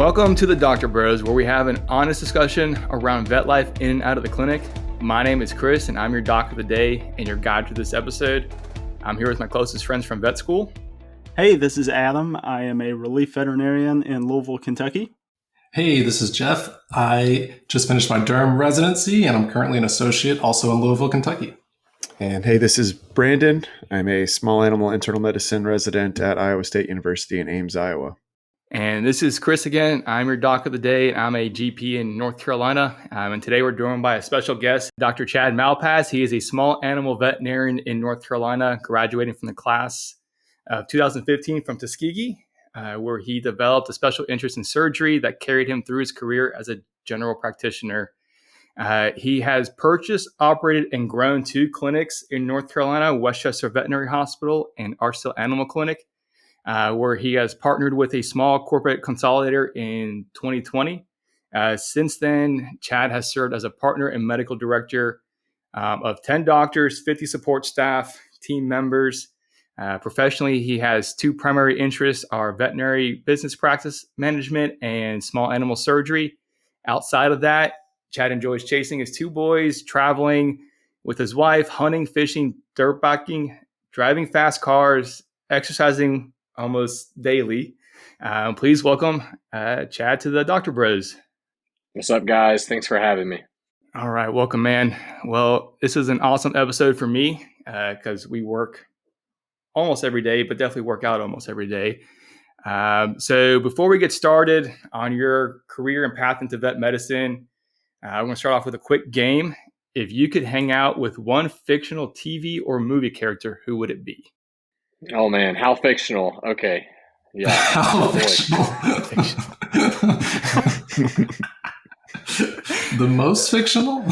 Welcome to the Dogtor Bros, where we have an honest discussion around vet life in and out of the clinic. My name is Chris, and I'm your doc of the day and your guide to this episode. I'm here with my closest friends from vet school. Hey, this is Adam. I am a relief veterinarian in Louisville, Kentucky. Hey, this is Jeff. I just finished my Durham residency, and I'm currently an associate also in Louisville, Kentucky. And hey, this is Brandon. I'm a small animal internal medicine resident at Iowa State University in Ames, Iowa. And this is Chris again. I'm your doc of the day. I'm a GP in North Carolina. And today we're joined by a special guest, Dr. Chad Malpass. He is a small animal veterinarian in North Carolina, graduating from the class of 2015 from Tuskegee, where he developed a special interest in surgery that carried him through his career as a general practitioner. He has purchased, operated, and grown 2 clinics in North Carolina, Westchester Veterinary Hospital and Arcel Animal Clinic, where he has partnered with a small corporate consolidator in 2020. Since then, Chad has served as a partner and medical director of 10 doctors, 50 support staff, team members. Professionally, he has 2 primary interests, are veterinary business practice management and small animal surgery. Outside of that, Chad enjoys chasing his 2 boys, traveling with his wife, hunting, fishing, dirt biking, driving fast cars, exercising almost daily. Please welcome Chad to the Dogtor Bros. What's up, guys? Thanks for having me. All right. Welcome, man. Well, this is an awesome episode for me because we work almost every day, but definitely work out almost every day. So before we get started on your career and path into vet medicine, I'm going to start off with a quick game. If you could hang out with one fictional TV or movie character, who would it be? Oh, man. How fictional. Okay. Yeah. How fictional. The most fictional?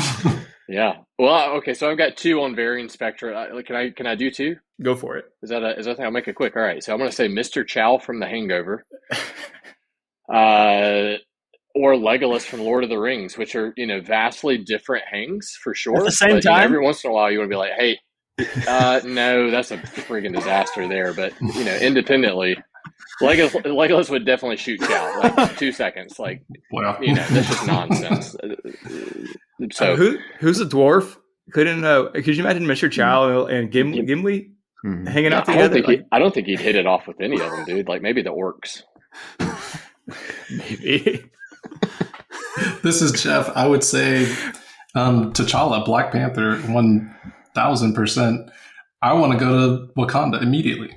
Yeah. Well, okay. So I've got 2 on varying spectra. Can I do 2? Go for it. Is that a thing? I'll make it quick. All right. So I'm going to say Mr. Chow from The Hangover, or Legolas from Lord of the Rings, which are vastly different hangs for sure. At the same time, every once in a while you want to be like, hey. No, that's a friggin' disaster there. But independently, Legolas would definitely shoot Chow like 2 seconds. Like, wow. That's just nonsense. So who's a dwarf? Could you imagine Mr. Chow and Gimli hanging out together? I don't think he'd hit it off with any of them, dude. Like maybe the orcs. Maybe. This is Jeff. I would say T'Challa, Black Panther, 1,000%. I want to go to Wakanda immediately.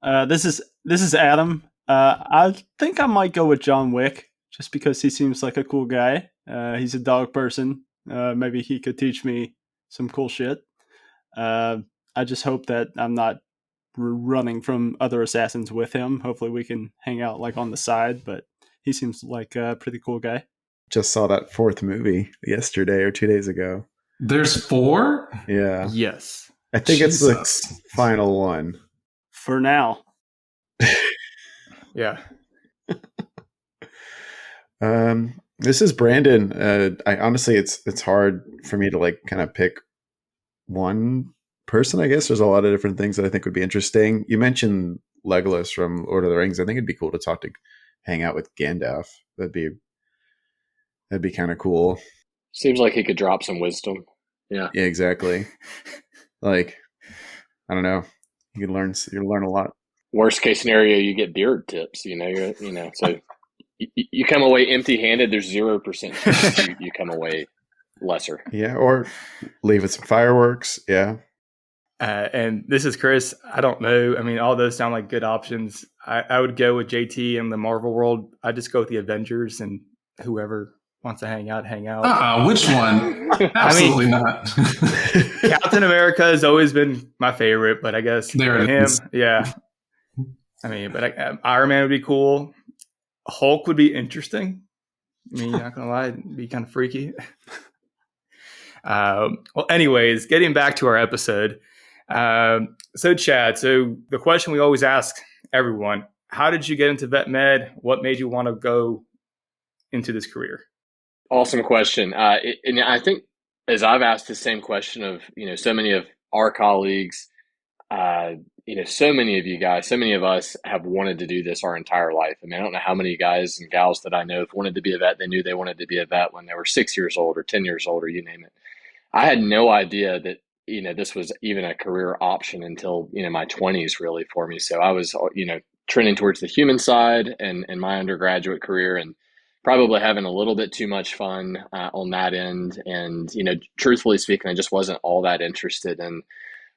This is Adam. I think I might go with John Wick just because he seems like a cool guy. He's a dog person. Maybe he could teach me some cool shit. I just hope that I'm not running from other assassins with him. Hopefully we can hang out like on the side, but he seems like a pretty cool guy. Just saw that 4th movie yesterday or 2 days ago. There's 4? Yeah. Yes. I think Jesus. It's the final one. For now. Yeah. This is Brandon. I honestly, it's hard for me to like kind of pick one person. I guess there's a lot of different things that I think would be interesting. You mentioned Legolas from Lord of the Rings. I think it'd be cool to hang out with Gandalf. That'd be kind of cool. Seems like he could drop some wisdom. Yeah. Yeah, exactly. Like, I don't know. You learn a lot. Worst case scenario, you get beard tips. So you come away empty-handed. There's 0% chance you come away lesser. Yeah, or leave with some fireworks. Yeah. And this is Chris. I don't know. I mean, all those sound like good options. I would go with JT in the Marvel world. I'd just go with the Avengers and whoever wants to hang out. Which one? Absolutely not. Captain America has always been my favorite, but I guess there it him, is. yeah. I mean, but Iron Man would be cool. Hulk would be interesting. I mean, not gonna lie, it'd be kind of freaky. Well, anyways, getting back to our episode. So Chad, the question we always ask everyone: how did you get into vet med? What made you want to go into this career? Awesome question. And I think as I've asked the same question of, so many of our colleagues, so many of you guys, so many of us have wanted to do this our entire life. I mean, I don't know how many guys and gals that I know have wanted to be a vet. They knew they wanted to be a vet when they were 6 years old or 10 years old, or you name it. I had no idea that, this was even a career option until, my 20s really for me. So I was, trending towards the human side and my undergraduate career, and probably having a little bit too much fun on that end. And, truthfully speaking, I just wasn't all that interested in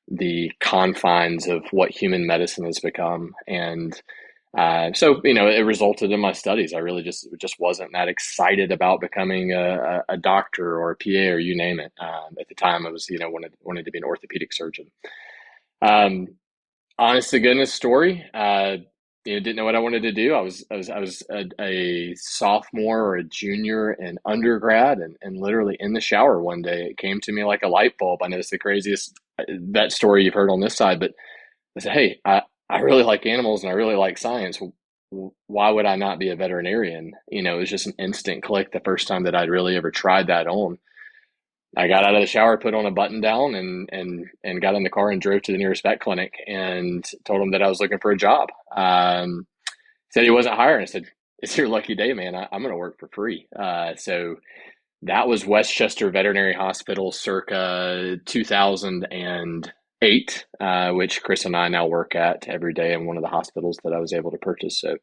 the confines of what human medicine has become. And so, it resulted in my studies. I really just wasn't that excited about becoming a doctor or a PA or you name it. At the time, I was, wanted to be an orthopedic surgeon. Honest to goodness story. Didn't know what I wanted to do. I was a sophomore or a junior in undergrad, and literally in the shower one day, it came to me like a light bulb. I know it's the craziest vet story you've heard on this side, but I said, hey, I really like animals and I really like science. Why would I not be a veterinarian? It was just an instant click the first time that I'd really ever tried that on. I got out of the shower, put on a button down, and got in the car and drove to the nearest vet clinic and told him that I was looking for a job. Said he wasn't hiring. I said, it's your lucky day, man. I'm going to work for free. So that was Westchester Veterinary Hospital circa 2008, which Chris and I now work at every day in one of the hospitals that I was able to purchase. So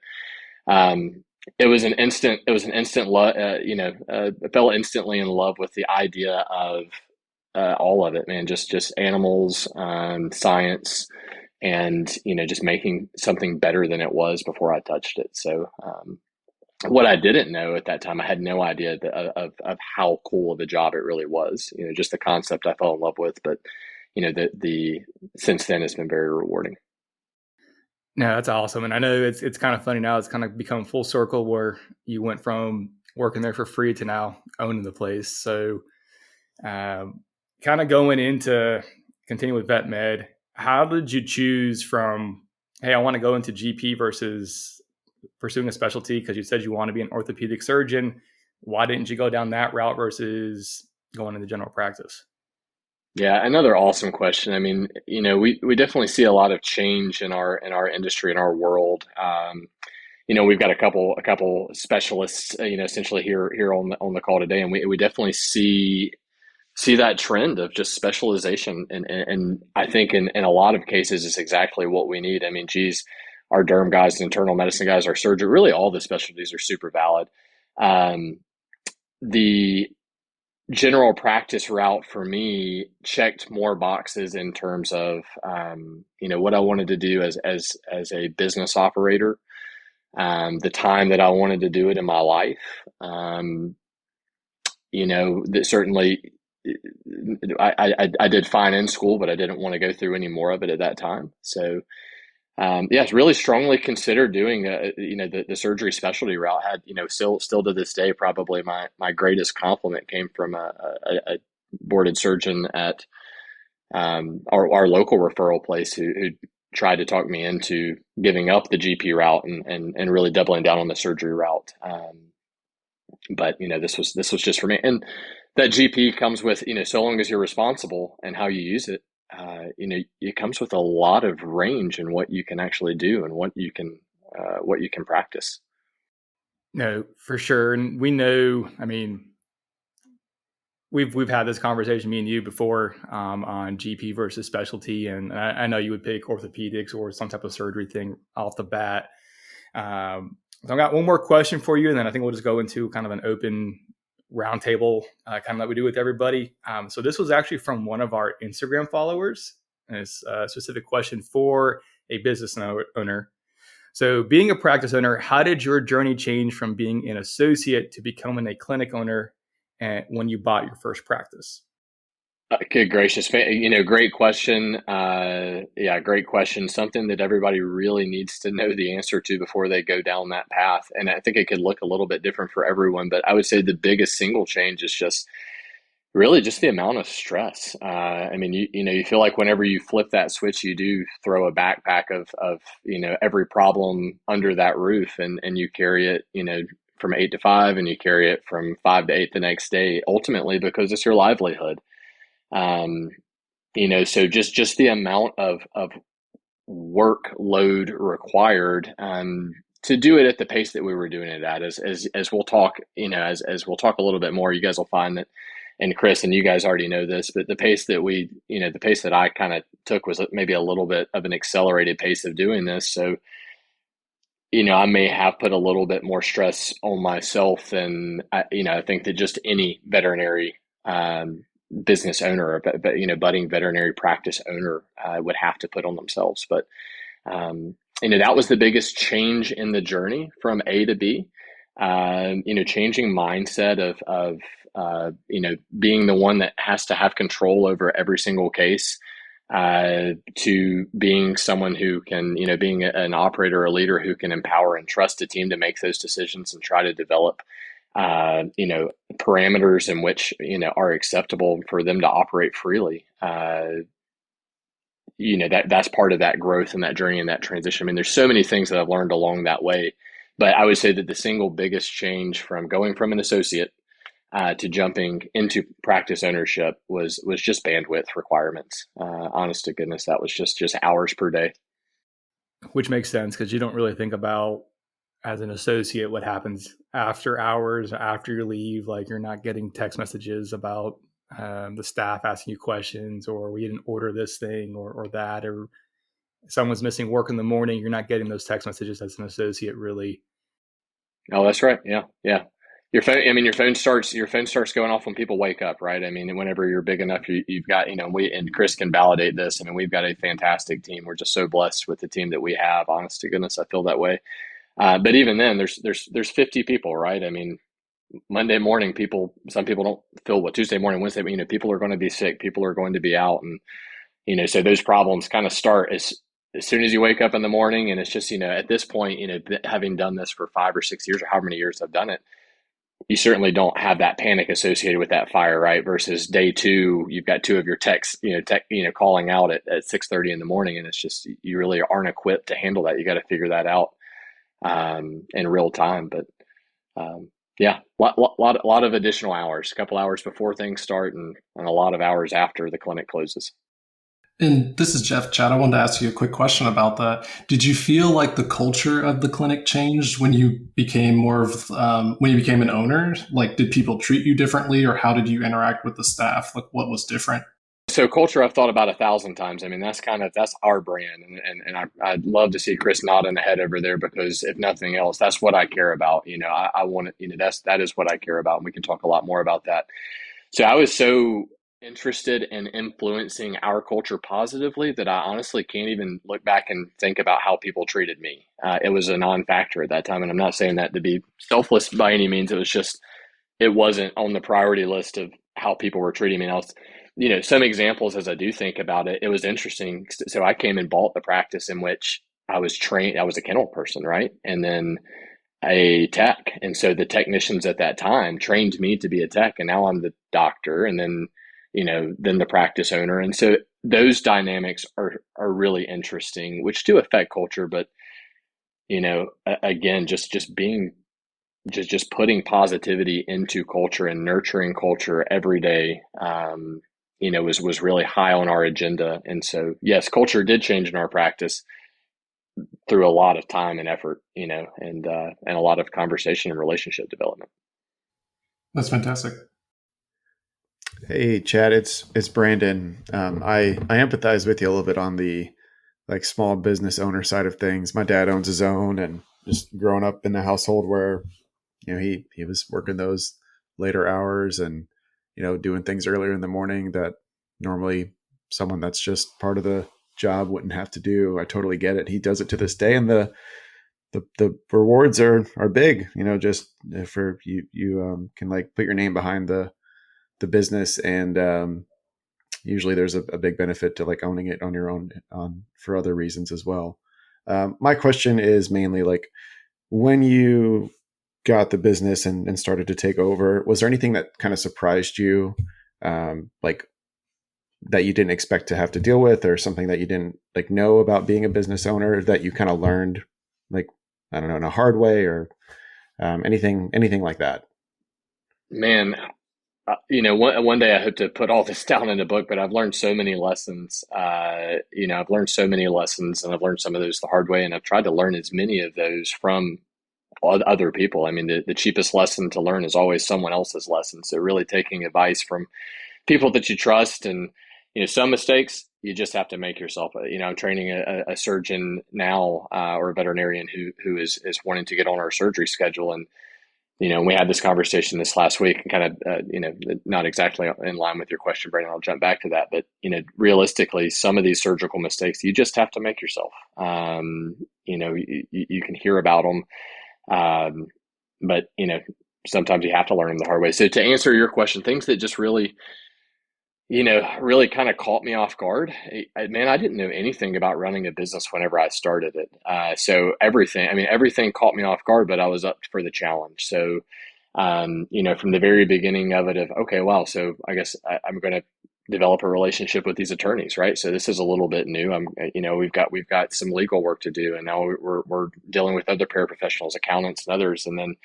it was an instant love. I fell instantly in love with the idea of all of it, man. Just animals, science, and just making something better than it was before I touched it. So what I didn't know at that time, I had no idea of how cool of a job it really was. Just the concept I fell in love with, but the since then it's been very rewarding. No, that's awesome. And I know it's kind of funny now. It's kind of become full circle where you went from working there for free to now owning the place. So kind of going into continue with vet med, how did you choose from, hey, I want to go into GP versus pursuing a specialty? Because you said you want to be an orthopedic surgeon. Why didn't you go down that route versus going into general practice? Yeah, another awesome question. I mean, we definitely see a lot of change in our industry, in our world. We've got a couple specialists, essentially here on the call today, and we definitely see that trend of just specialization, and I think in a lot of cases it's exactly what we need. I mean, geez, our derm guys, internal medicine guys, our surgery, really all the specialties are super valid. The general practice route for me checked more boxes in terms of what I wanted to do as a business operator, the time that I wanted to do it in my life. That certainly I did fine in school, but I didn't want to go through any more of it at that time. So it's really strongly considered doing the surgery specialty route. Had still to this day, probably my greatest compliment came from a boarded surgeon at our local referral place who tried to talk me into giving up the GP route and really doubling down on the surgery route. But this was just for me, and that GP comes with so long as you're responsible and how you use it. It comes with a lot of range in what you can actually do and what you can practice. No, for sure. And we know, I mean, we've had this conversation, me and you, before on GP versus specialty. And I know you would pick orthopedics or some type of surgery thing off the bat. So I've got one more question for you, and then I think we'll just go into kind of an open roundtable kind of like we do with everybody. So this was actually from one of our Instagram followers, and it's a specific question for a business owner. So being a practice owner, how did your journey change from being an associate to becoming a clinic owner when you bought your first practice? Good gracious, great question. Great question. Something that everybody really needs to know the answer to before they go down that path. And I think it could look a little bit different for everyone, but I would say the biggest single change is just really just the amount of stress. I mean, you feel like whenever you flip that switch, you do throw a backpack of every problem under that roof, and you carry it, from 8 to 5, and you carry it from 5 to 8 the next day, ultimately because it's your livelihood. So just the amount of workload required to do it at the pace that we were doing it at. As we'll talk, as we'll talk a little bit more, you guys will find that, and Chris, and you guys already know this, but the pace that I kind of took was maybe a little bit of an accelerated pace of doing this. So, I may have put a little bit more stress on myself than I think that just any veterinary business owner, but budding veterinary practice owner would have to put on themselves. But that was the biggest change in the journey from A to B. Changing mindset of being the one that has to have control over every single case, to being someone who can, being an operator or a leader who can empower and trust a team to make those decisions and try to develop parameters in which, are acceptable for them to operate freely. That's part of that growth and that journey and that transition. I mean, there's so many things that I've learned along that way, but I would say that the single biggest change from going from an associate to jumping into practice ownership was just bandwidth requirements. Honest to goodness, that was just hours per day. Which makes sense, because you don't really think about, as an associate, what happens after hours, after you leave. Like, you're not getting text messages about the staff asking you questions, or we didn't order this thing or that, or someone's missing work in the morning. You're not getting those text messages as an associate, really. Oh, that's right. Yeah. Your phone starts going off when people wake up, right? I mean, whenever you're big enough, you've got, and Chris can validate this. I mean, we've got a fantastic team. We're just so blessed with the team that we have. Honest to goodness, I feel that way. But even then, there's 50 people, right? I mean, Monday morning, some people don't feel what Tuesday morning, Wednesday, people are going to be sick. People are going to be out. And, so those problems kind of start as soon as you wake up in the morning. And it's just, at this point, having done this for 5 or 6 years or however many years I've done it, you certainly don't have that panic associated with that fire, right? Versus day 2, you've got 2 of your techs, calling out at 6:30 in the morning. And it's just, you really aren't equipped to handle that. You got to figure that out in real time. But yeah, lot of additional hours, a couple hours before things start and a lot of hours after the clinic closes. And this is Jeff. Chad, I wanted to ask you a quick question about that. Did you feel like the culture of the clinic changed when you became when you became an owner? Like, did people treat you differently, or how did you interact with the staff? Like, what was different? So culture, I've thought about 1,000 times. I mean, that's our brand. And I'd love to see Chris nodding ahead over there, because if nothing else, that's what I care about. I want it, that is what I care about. And we can talk a lot more about that. So I was so interested in influencing our culture positively that I honestly can't even look back and think about how people treated me. It was a non-factor at that time. And I'm not saying that to be selfless by any means. It wasn't on the priority list of how people were treating me. And some examples, as I do think about it, it was interesting. So I came and bought the practice in which I was trained. I was a kennel person, right? And then a tech. And so the technicians at that time trained me to be a tech. And now I'm the doctor, and then the practice owner. And so those dynamics are really interesting, which do affect culture. But, again, just putting positivity into culture and nurturing culture every day, was really high on our agenda. And so, yes, culture did change in our practice through a lot of time and effort, and a lot of conversation and relationship development. That's fantastic. Hey, Chad, it's Brandon. I empathize with you a little bit on the small business owner side of things. My dad owns his own, and just growing up in a household where he was working those later hours and doing things earlier in the morning that normally someone that's just part of the job wouldn't have to do. I totally get it. He does it to this day, and the rewards are big. Just for you can put your name behind the business, and usually there's a big benefit to owning it on your own for other reasons as well. My question is mainly when you got the business and started to take over, was there anything that kind of surprised you, that you didn't expect to have to deal with, or something that you didn't know about being a business owner that you kind of learned, I don't know, in a hard way, or anything like that? Man, one day I hope to put all this down in a book, but I've learned so many lessons. I've learned so many lessons, and I've learned some of those the hard way, and I've tried to learn as many of those from other people. I mean, the cheapest lesson to learn is always someone else's lesson. So really taking advice from people that you trust, and some mistakes you just have to make yourself. I'm training a surgeon now, or a veterinarian who is wanting to get on our surgery schedule, and we had this conversation this last week, and kind of not exactly in line with your question, Brandon. I'll jump back to that, but realistically, some of these surgical mistakes you just have to make yourself. You can hear about them, but sometimes you have to learn them the hard way. So to answer your question, things that just really really kind of caught me off guard. Man, I didn't know anything about running a business whenever I started it. So everything caught me off guard, but I was up for the challenge. So, from the very beginning of it, okay, wow. So I guess I'm going to develop a relationship with these attorneys, right? So this is a little bit new. We've got some legal work to do, and now we're dealing with other paraprofessionals, accountants, and others, and then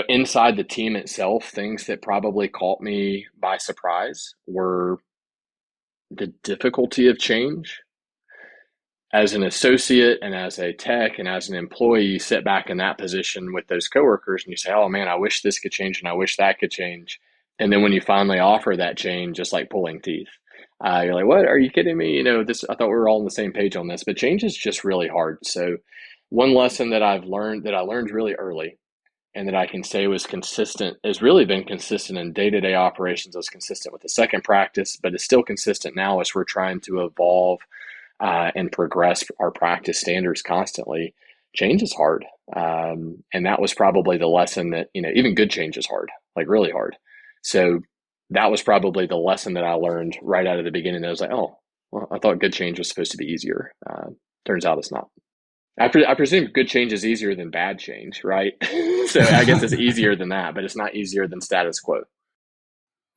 inside the team itself, things that probably caught me by surprise were the difficulty of change. As an associate and as a tech and as an employee, you sit back in that position with those coworkers and you say, oh man, I wish this could change and I wish that could change. And then when you finally offer that change, just like pulling teeth, you're like, what? Are you kidding me? I thought we were all on the same page on this, but change is just really hard. So one lesson that I learned really early, and that I can say was consistent, has really been consistent in day-to-day operations. It was consistent with the second practice, but it's still consistent now as we're trying to evolve and progress our practice standards constantly. Change is hard. And that was probably the lesson that, even good change is hard, like really hard. So that was probably the lesson that I learned right out of the beginning. I was like, oh, well, I thought good change was supposed to be easier. Turns out it's not. I presume good change is easier than bad change, right? So I guess it's easier than that, but it's not easier than status quo.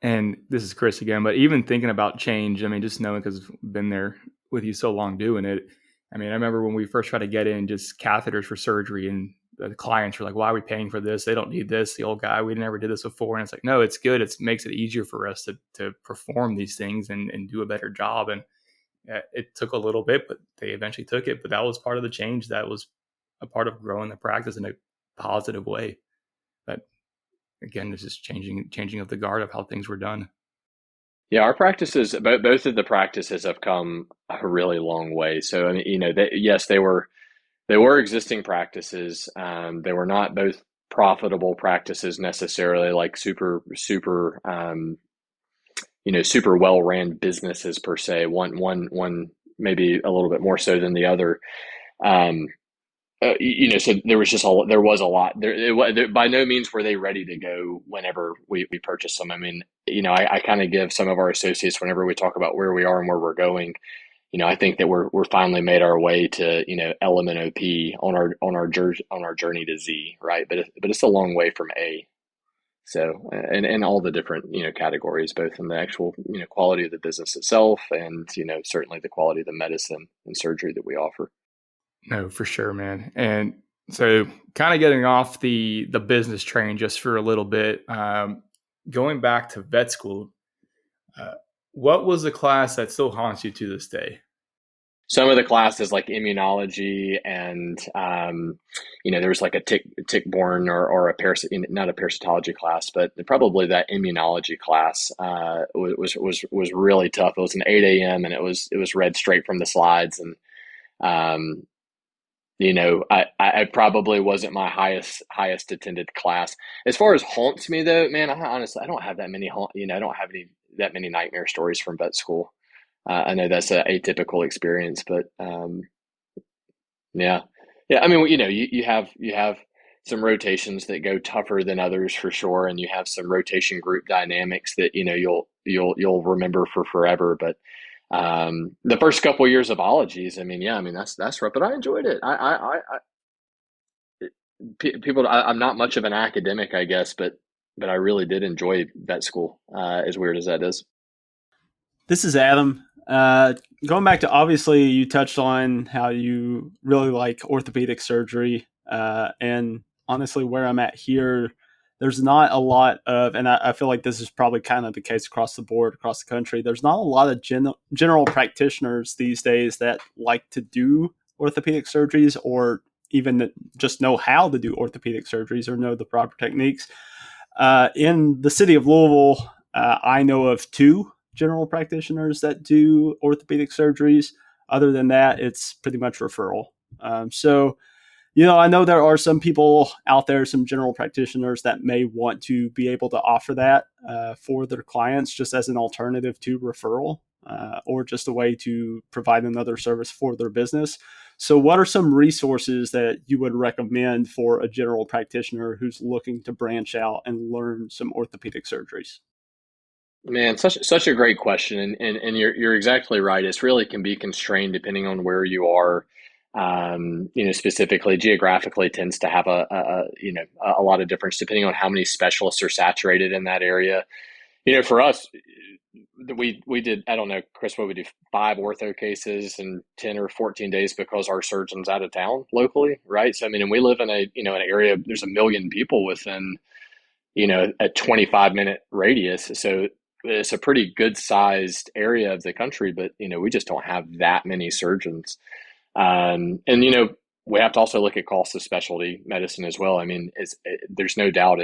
And this is Chris again, but even thinking about change, I mean, just knowing, because I've been there with you so long doing it. I mean, I remember when we first tried to get in just catheters for surgery, and the clients were like, why are we paying for this? They don't need this. The old guy, we never did this before. And it's like, no, it's good. It makes it easier for us to perform these things and do a better job. And it took a little bit, but they eventually took it. But that was part of the change. That was a part of growing the practice in a positive way. But again, this is changing of the guard of how things were done. Yeah, our practices, both of the practices have come a really long way. So, I mean, yes, they were existing practices. They were not both profitable practices necessarily, like super well ran businesses per se. One maybe a little bit more so than the other. So there was a lot there. By no means were they ready to go whenever we purchased them. I mean, I kind of give some of our associates, whenever we talk about where we are and where we're going, I think that we're finally made our way to, L, M, and OP on our journey to Z, right? But it's a long way from A. So, and all the different, categories, both in the actual, quality of the business itself and, certainly the quality of the medicine and surgery that we offer. No, for sure, man. And so kind of getting off the business train just for a little bit, going back to vet school, what was the class that still haunts you to this day? Some of the classes like immunology and, there was like a tick-borne or not a parasitology class, but probably that immunology class was really tough. It was an 8 a.m. and it was read straight from the slides. And, I probably wasn't my highest attended class. As far as haunts me though, man, honestly, I don't have that many I don't have that many nightmare stories from vet school. I know that's an atypical experience, but yeah. I mean, you have some rotations that go tougher than others for sure, and you have some rotation group dynamics that you'll remember for forever. But the first couple of years of ologies, that's rough, but I enjoyed it. I'm not much of an academic, I guess, but I really did enjoy vet school, as weird as that is. This is Adam. Going back to, obviously you touched on how you really like orthopedic surgery, and honestly where I'm at here, there's not a lot of, and I feel like this is probably kind of the case across the board, across the country, there's not a lot of general practitioners these days that like to do orthopedic surgeries, or even just know how to do orthopedic surgeries or know the proper techniques. In the city of Louisville, I know of 2 general practitioners that do orthopedic surgeries. Other than that, it's pretty much referral. So, I know there are some people out there, some general practitioners that may want to be able to offer that for their clients just as an alternative to referral, or just a way to provide another service for their business. So what are some resources that you would recommend for a general practitioner who's looking to branch out and learn some orthopedic surgeries? Man, such a great question, and you're exactly right. It's really can be constrained depending on where you are. Specifically geographically tends to have a lot of difference depending on how many specialists are saturated in that area. For us, we did, I don't know, Chris, what we do, 5 ortho cases in 10 or 14 days because our surgeon's out of town locally, right? So, and we live in an area, there's 1 million people within, a 25-minute radius. So it's a pretty good sized area of the country, but, we just don't have that many surgeons. And, we have to also look at cost of specialty medicine as well. I mean, there's no doubt,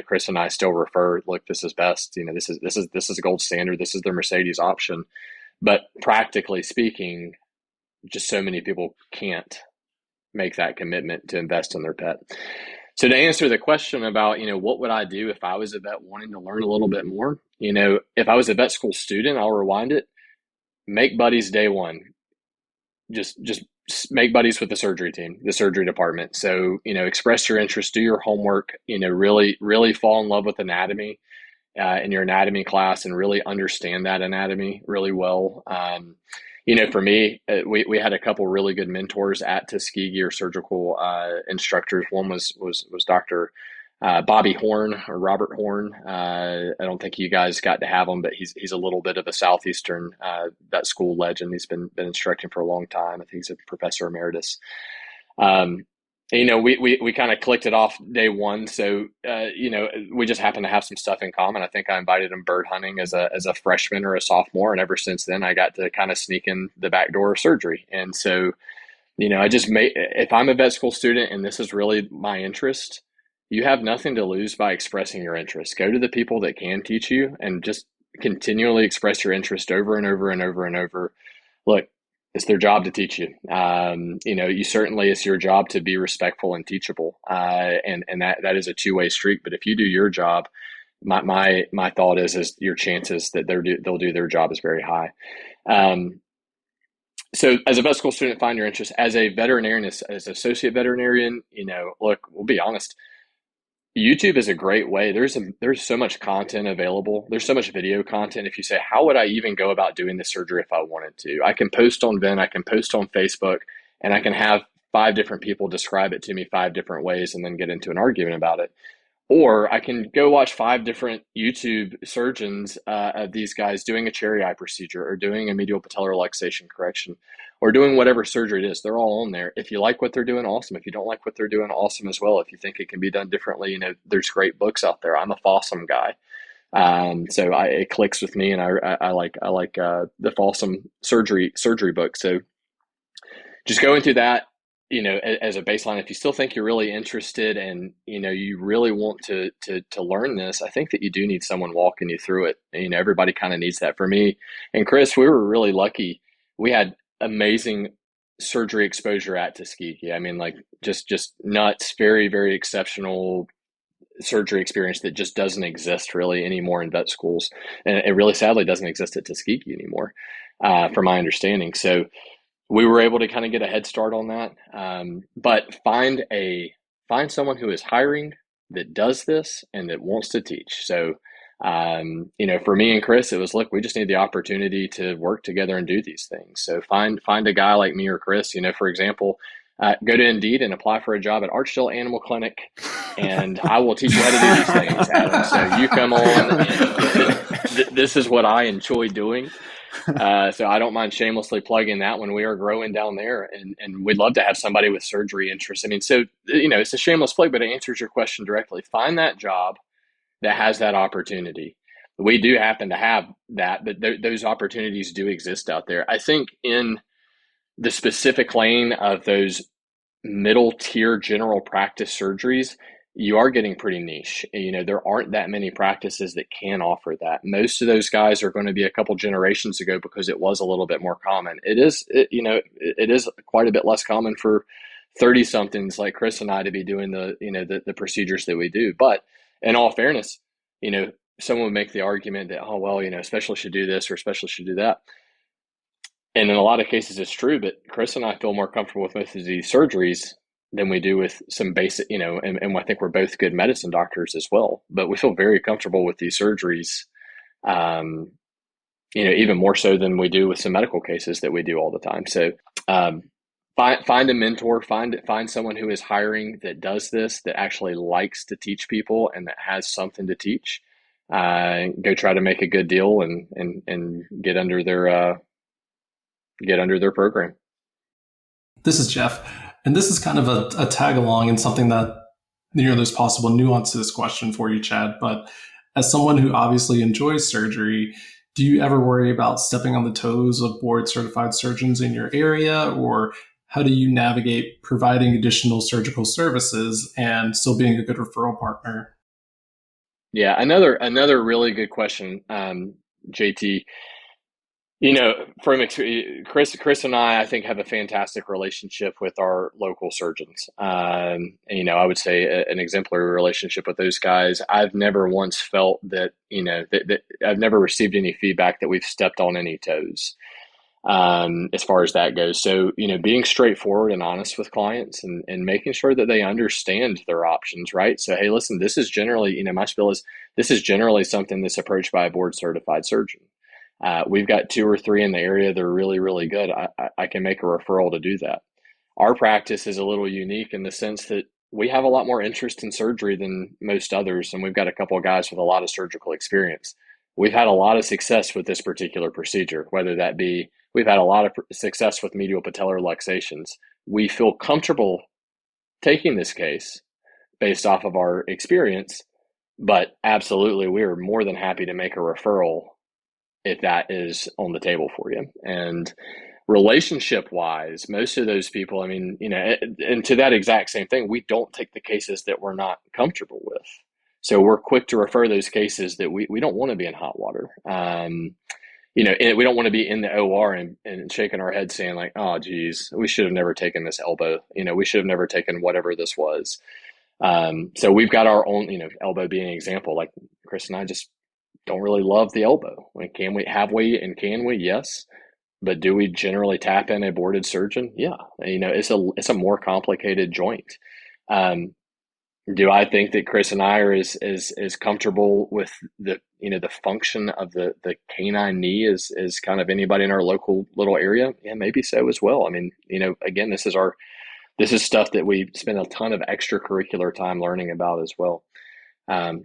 Chris and I still refer, look, this is best, this is a gold standard. This is the Mercedes option. But practically speaking, just so many people can't make that commitment to invest in their pet. So to answer the question about, what would I do if I was a vet wanting to learn a little bit more? If I was a vet school student, I'll rewind it, make buddies day one. Just make buddies with the surgery team, the surgery department. So, express your interest, do your homework, really, really fall in love with anatomy in your anatomy class and really understand that anatomy really well. For me, we had a couple really good mentors at Tuskegee, or surgical instructors. One was Dr. Bobby Horn, or Robert Horn. I don't think you guys got to have him, but he's a little bit of a Southeastern vet school legend. He's been instructing for a long time. I think he's a professor emeritus. We kind of clicked it off day one. So, we just happened to have some stuff in common. I think I invited him bird hunting as a freshman or a sophomore. And ever since then, I got to kind of sneak in the back door of surgery. And so, if I'm a vet school student and this is really my interest, you have nothing to lose by expressing your interest. Go to the people that can teach you and just continually express your interest over and over and over and over. Look, it's their job to teach you. You certainly, it's your job to be respectful and teachable. And that is a two-way street. But if you do your job, my thought is your chances that they'll do their job is very high. So as a vet school student, find your interest. As a veterinarian, as associate veterinarian, look, we'll be honest, YouTube is a great way. There's so much content available. There's so much video content. If you say, how would I even go about doing this surgery if I wanted to? I can post on Vin, I can post on Facebook, and I can have 5 different people describe it to me 5 different ways and then get into an argument about it. Or I can go watch 5 different YouTube surgeons of these guys doing a cherry eye procedure or doing a medial patellar relaxation correction or doing whatever surgery it is. They're all on there. If you like what they're doing, awesome. If you don't like what they're doing, awesome as well. If you think it can be done differently, there's great books out there. I'm a Fossum guy. So it clicks with me, and I like the Fossum surgery book. So just going through that, as a baseline, if you still think you're really interested and, you really want to learn this, I think that you do need someone walking you through it. Everybody kind of needs that. For me and Chris, we were really lucky. We had amazing surgery exposure at Tuskegee. I mean, like just nuts, very, very exceptional surgery experience that just doesn't exist really anymore in vet schools. And it really sadly doesn't exist at Tuskegee anymore, from my understanding. So we were able to kind of get a head start on that. But find someone who is hiring that does this and that wants to teach. So, for me and Chris, it was, look, we just need the opportunity to work together and do these things. So find a guy like me or Chris, for example, go to Indeed and apply for a job at Archdale Animal Clinic, and I will teach you how to do these things, Adam. So you come on, and this is what I enjoy doing. So I don't mind shamelessly plugging that when we are growing down there, and we'd love to have somebody with surgery interest. I mean, so, it's a shameless plug, but it answers your question directly. Find that job that has that opportunity. We do happen to have that, but those opportunities do exist out there. I think in the specific lane of those middle tier general practice surgeries, you are getting pretty niche. There aren't that many practices that can offer that. Most of those guys are going to be a couple generations ago because it was a little bit more common. It is quite a bit less common for 30 somethings like Chris and I to be doing the procedures that we do. But in all fairness, someone would make the argument that, oh, well, specialists should do this or specialists should do that. And in a lot of cases, it's true, but Chris and I feel more comfortable with most of these surgeries than we do with some basic, and I think we're both good medicine doctors as well, but we feel very comfortable with these surgeries, even more so than we do with some medical cases that we do all the time. So find a mentor, find someone who is hiring that does this, that actually likes to teach people and that has something to teach. Go try to make a good deal and get under their program. This is Jeff, and this is kind of a tag along and something that, there's possible nuance to this question for you, Chad. But as someone who obviously enjoys surgery, do you ever worry about stepping on the toes of board certified surgeons in your area, or how do you navigate providing additional surgical services and still being a good referral partner? Yeah, another really good question, JT. From Chris and I think have a fantastic relationship with our local surgeons. I would say an exemplary relationship with those guys. I've never once felt that, that I've never received any feedback that we've stepped on any toes, as far as that goes. So, being straightforward and honest with clients and making sure that they understand their options, right? So, hey, listen, this is generally, my spiel is, this is generally something that's approached by a board certified surgeon. We've got 2 or 3 in the area that are really, really good. I can make a referral to do that. Our practice is a little unique in the sense that we have a lot more interest in surgery than most others, and we've got a couple of guys with a lot of surgical experience. We've had a lot of success with this particular procedure, whether that be we've had a lot of success with medial patellar luxations. We feel comfortable taking this case based off of our experience, but absolutely, we are more than happy to make a referral if that is on the table for you. And relationship wise, most of those people, and to that exact same thing, we don't take the cases that we're not comfortable with. So we're quick to refer those cases that we don't want to be in hot water. And we don't want to be in the OR and shaking our head saying like, oh, geez, we should have never taken this elbow. We should have never taken whatever this was. So we've got our own, elbow being an example, like Chris and I just don't really love the elbow. Can we? Yes. But do we generally tap in a boarded surgeon? Yeah. It's a more complicated joint. Do I think that Chris and I are as comfortable with the function of the canine knee as kind of anybody in our local little area? Yeah, maybe so as well. Again, this is stuff that we spend a ton of extracurricular time learning about as well.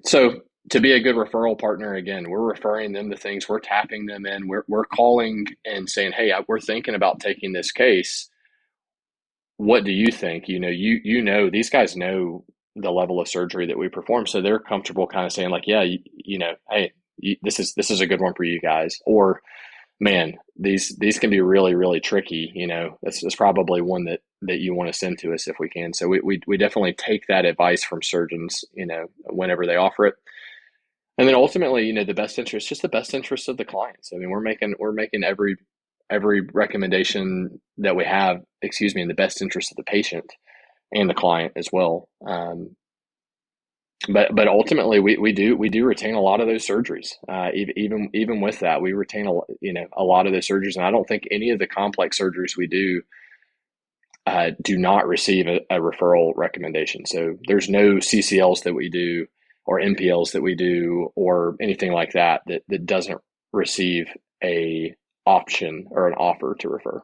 So to be a good referral partner, again, we're referring them to things, we're tapping them in, we're calling and saying, hey, we're thinking about taking this case. What do you think? These guys know the level of surgery that we perform, so they're comfortable kind of saying like, yeah, hey, this is a good one for you guys, or man, these can be really, really tricky. That's probably one that you want to send to us if we can. So we definitely take that advice from surgeons, whenever they offer it. And then ultimately, the best interest of the clients. We're making every recommendation that we have, in the best interest of the patient and the client as well. But ultimately, we do retain a lot of those surgeries. Even with that, we retain a lot of those surgeries, and I don't think any of the complex surgeries we do not receive a referral recommendation. So there's no CCLs that we do or MPLs that we do or anything like that doesn't receive a option or an offer to refer.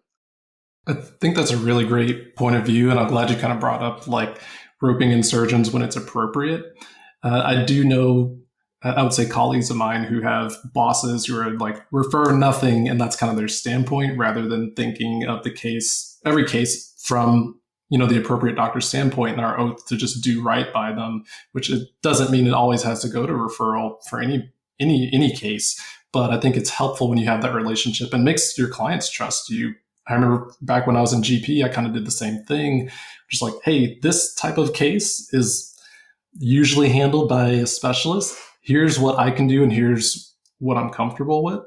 I think that's a really great point of view, and I'm glad you kind of brought up like roping in surgeons when it's appropriate. I do know I would say colleagues of mine who have bosses who are like refer nothing, and that's kind of their standpoint, rather than thinking of every case from the appropriate doctor's standpoint and our oath to just do right by them. Which it doesn't mean it always has to go to referral for any case, but I think it's helpful when you have that relationship and makes your clients trust you. I remember back when I was in GP, I kind of did the same thing, just like, hey, this type of case is usually handled by a specialist. Here's what I can do, and here's what I'm comfortable with.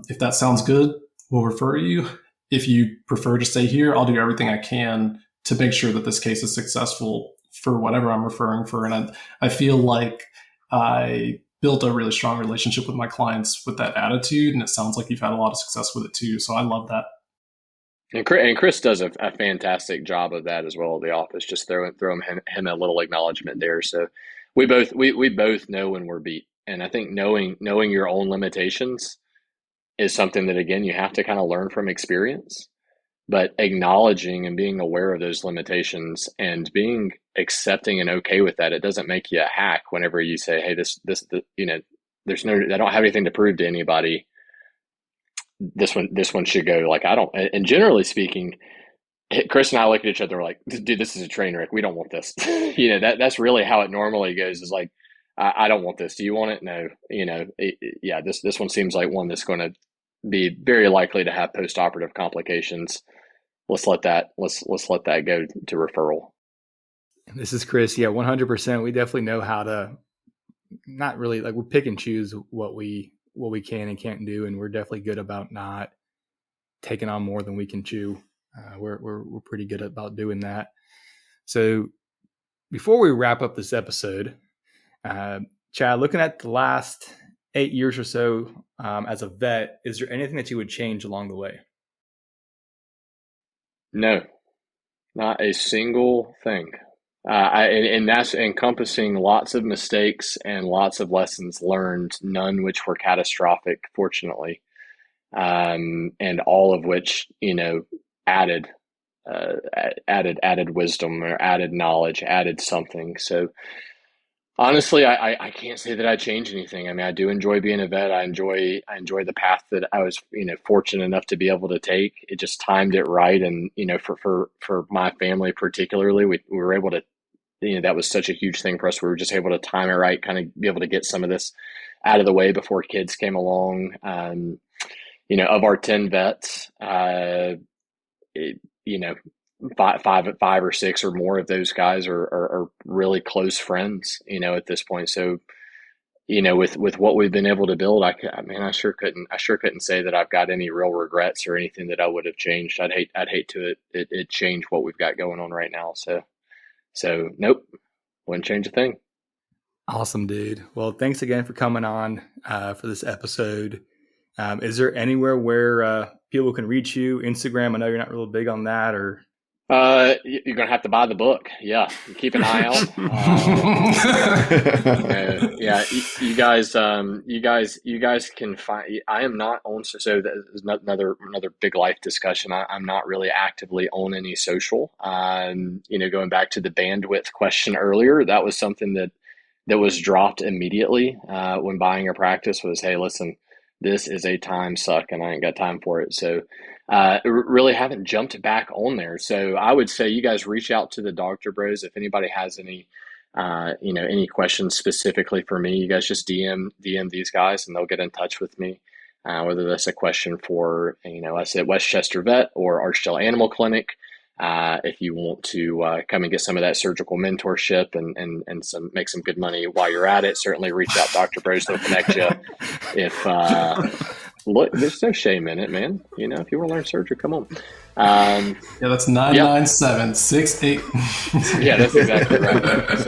If that sounds good, we'll refer you. If you prefer to stay here, I'll do everything I can to make sure that this case is successful for whatever I'm referring for. And I feel like I built a really strong relationship with my clients with that attitude, and it sounds like you've had a lot of success with it too. So I love that. And Chris does a fantastic job of that as well at the office. Just throw him a little acknowledgement there. So we both know when we're beat, and I think knowing your own limitations is something that, again, you have to kind of learn from experience. But acknowledging and being aware of those limitations and being accepting and okay with that, it doesn't make you a hack whenever you say, hey, this there's no, I don't have anything to prove to anybody. This one should go. Like, I don't, and generally speaking, Chris and I look at each other like, dude, this is a train wreck. We don't want this. That's really how it normally goes, is like, I don't want this. Do you want it? No. This one seems like one that's going to be very likely to have post-operative complications. Let's let that go to referral. This is Chris. Yeah, 100%. We definitely know how to not really, like, we pick and choose what we can and can't do, and we're definitely good about not taking on more than we can chew. We're pretty good about doing that. So before we wrap up this episode, Chad, looking at the last 8 years or so as a vet, is there anything that you would change along the way? No, not a single thing. And that's encompassing lots of mistakes and lots of lessons learned, none which were catastrophic, fortunately, and all of which, added wisdom or added knowledge, added something. So honestly, I can't say that I changed anything. I mean, I do enjoy being a vet. I enjoy the path that I was, fortunate enough to be able to take. It just timed it right, and for my family particularly, we were able to. That was such a huge thing for us. We were just able to time it right, kind of be able to get some of this out of the way before kids came along. Of our 10 vets, five or six or more of those guys are really close friends, at this point. So, with what we've been able to build, I sure couldn't say that I've got any real regrets or anything that I would have changed. I'd hate to it change what we've got going on right now. So nope, wouldn't change a thing. Awesome, dude. Well, thanks again for coming on for this episode. Is there anywhere where people can reach you? Instagram? I know you're not real big on that, or you're gonna have to buy the book. Yeah, keep an eye out. You guys can find. I am not on. So that is another big life discussion. I'm not really actively on any social. Going back to the bandwidth question earlier, that was something that was dropped immediately when buying a practice. Was, hey, listen, this is a time suck, and I ain't got time for it. So. Really haven't jumped back on there. So I would say you guys reach out to the Dogtor Bros. If anybody has any, any questions specifically for me, you guys just DM these guys and they'll get in touch with me. Whether that's a question for, us at Westchester Vet or Archdale Animal Clinic. If you want to come and get some of that surgical mentorship and make some good money while you're at it, certainly reach out. Dr. Bros will connect you. Look, there's no shame in it, man. If you want to learn surgery, come on. That's 99768. Yeah, that's exactly right.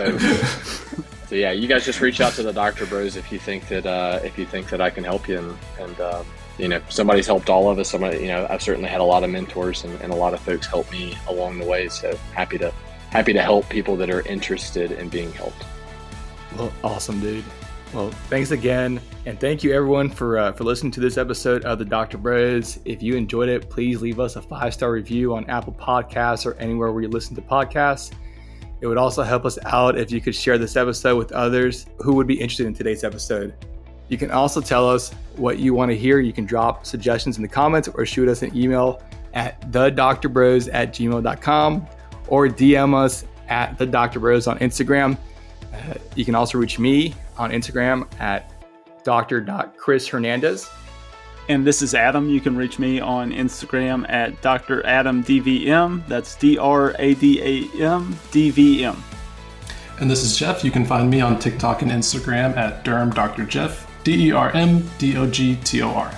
So yeah, you guys just reach out to the Dr. Bros if you think that I can help you, and somebody's helped all of us. I've certainly had a lot of mentors and a lot of folks help me along the way. So happy to help people that are interested in being helped. Well, awesome, dude. Well, thanks again. And thank you everyone for listening to this episode of the Dr. Bros. If you enjoyed it, please leave us a 5-star review on Apple Podcasts or anywhere where you listen to podcasts. It would also help us out if you could share this episode with others who would be interested in today's episode. You can also tell us what you want to hear. You can drop suggestions in the comments or shoot us an email at thedoctorbros@gmail.com or DM us at thedoctorbros on Instagram. You can also reach me on Instagram at dr.chrishernandez. And this is Adam. You can reach me on Instagram at Dr. Adam DVM. That's DRADAM DVM. And this is Jeff. You can find me on TikTok and Instagram at DermDrJeff, DermDogtor.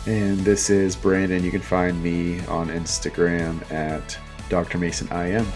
And this is Brandon. You can find me on Instagram at Dr. Mason IM.